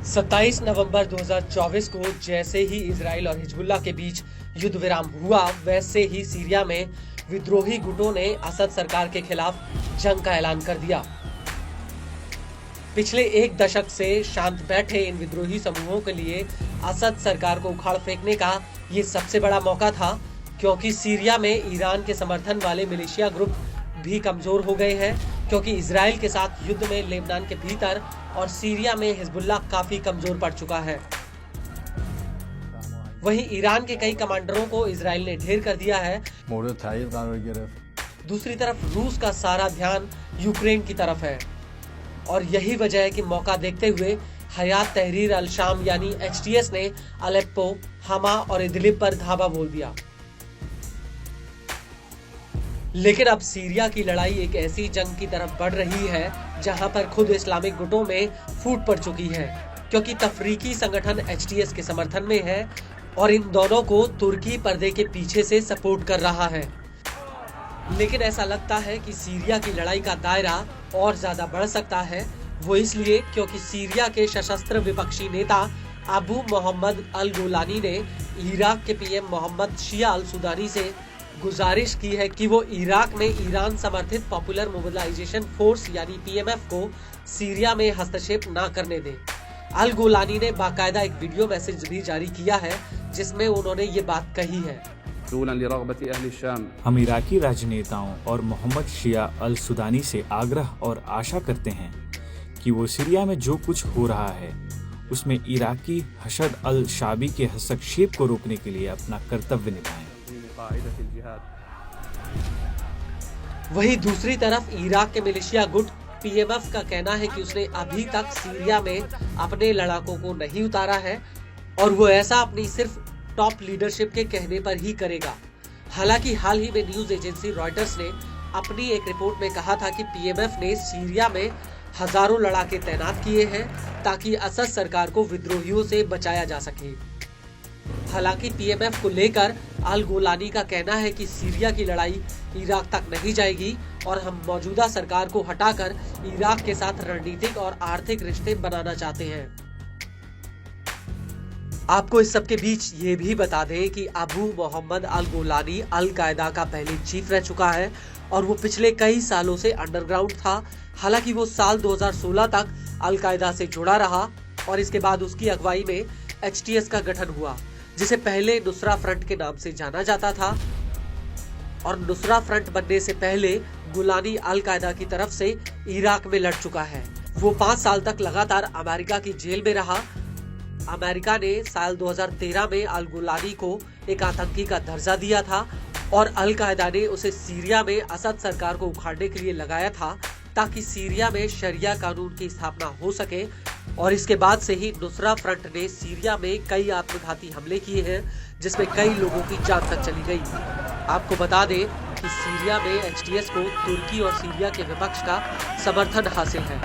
27 नवंबर 2024 को जैसे ही इजराइल और हिजबुल्लाह के बीच युद्ध विराम हुआ, वैसे ही सीरिया में विद्रोही गुटों ने असद सरकार के खिलाफ जंग का ऐलान कर दिया। पिछले एक दशक से शांत बैठे इन विद्रोही समूहों के लिए असद सरकार को उखाड़ फेंकने का ये सबसे बड़ा मौका था, क्योंकि सीरिया में ईरान के समर्थन वाले मिलिशिया ग्रुप भी कमजोर हो गए हैं, क्योंकि इजराइल के साथ युद्ध में लेबनान के भीतर और सीरिया में हिजबुल्लाह काफी कमजोर पड़ चुका है। वहीं ईरान के कई कमांडरों को इजराइल ने ढेर कर दिया है। दूसरी तरफ रूस का सारा ध्यान यूक्रेन की तरफ है और यही वजह है कि मौका देखते हुए हयात तहरीर अल शाम यानी HTS ने अलेप्पो, हमा और इदलिब पर धावा बोल दिया। लेकिन अब सीरिया की लड़ाई एक ऐसी जंग की तरफ बढ़ रही है जहां पर खुद इस्लामिक गुटों में फूट पड़ चुकी है, क्योंकि तफरीकी संगठन HTS के समर्थन में है और इन दोनों को तुर्की पर्दे के पीछे से सपोर्ट कर रहा है। लेकिन ऐसा लगता है कि सीरिया की लड़ाई का दायरा और ज्यादा बढ़ सकता है। वो इसलिए क्योंकि सीरिया के सशस्त्र विपक्षी नेता अबू मोहम्मद अल गोलानी ने इराक के PM मोहम्मद शिया अल सुदानी से गुजारिश की है कि वो इराक में ईरान समर्थित पॉपुलर मोबिलाइजेशन फोर्स यानी PMF को सीरिया में हस्तक्षेप न करने दें। अल गोलानी ने बाकायदा एक वीडियो मैसेज भी जारी किया है जिसमें उन्होंने ये बात कही है। हम इराकी राजनेताओं और मोहम्मद शिया अल सुदानी से आग्रह और आशा करते हैं कि वो सीरिया में जो कुछ हो रहा है उसमें इराकी हशद अल शाबी के हस्तक्षेप को रोकने के लिए अपना कर्तव्य निभाएं। वहीं दूसरी तरफ इराक के मिलिशिया गुट PMF का कहना है कि उसने अभी तक सीरिया में अपने लड़ाकों को नहीं उतारा है और वो ऐसा अपनी सिर्फ टॉप लीडरशिप के कहने पर ही करेगा। हालांकि हाल ही में न्यूज एजेंसी रॉयटर्स ने अपनी एक रिपोर्ट में कहा था कि PMF ने सीरिया में हजारों लड़ाके तैनात किए हैं ताकि असद सरकार को विद्रोहियों से बचाया जा सके। हालांकि PMF को लेकर अल गोलानी का कहना है कि सीरिया की लड़ाई इराक तक नहीं जाएगी और हम मौजूदा सरकार को हटाकर इराक के साथ रणनीतिक और आर्थिक रिश्ते बनाना चाहते हैं। आपको इस सब के बीच ये भी बता दें कि अबू मोहम्मद अल गोलानी अल कायदा का पहले चीफ रह चुका है और वो पिछले कई सालों से अंडरग्राउंड था। हालांकि वो साल 2016 तक अल कायदा से जुड़ा रहा और इसके बाद उसकी अगुवाई में HTS का गठन हुआ, जिसे पहले नुसरा फ्रंट के नाम से जाना जाता था और नुसरा फ्रंट बनने से पहले गुलानी अल कायदा की तरफ से इराक में लड़ चुका है। वो 5 साल तक लगातार अमेरिका की जेल में रहा। अमेरिका ने साल 2013 में अल गुलानी को एक आतंकी का दर्जा दिया था और अल कायदा ने उसे सीरिया में असद सरकार को उखाड़ने के लिए लगाया था ताकि सीरिया में शरिया कानून की स्थापना हो सके। और इसके बाद से ही नुसरा फ्रंट ने सीरिया में कई आत्मघाती हमले किए हैं जिसमें कई लोगों की जान तक चली गई। आपको बता दें कि सीरिया में HTS को तुर्की और सीरिया के विपक्ष का समर्थन हासिल है।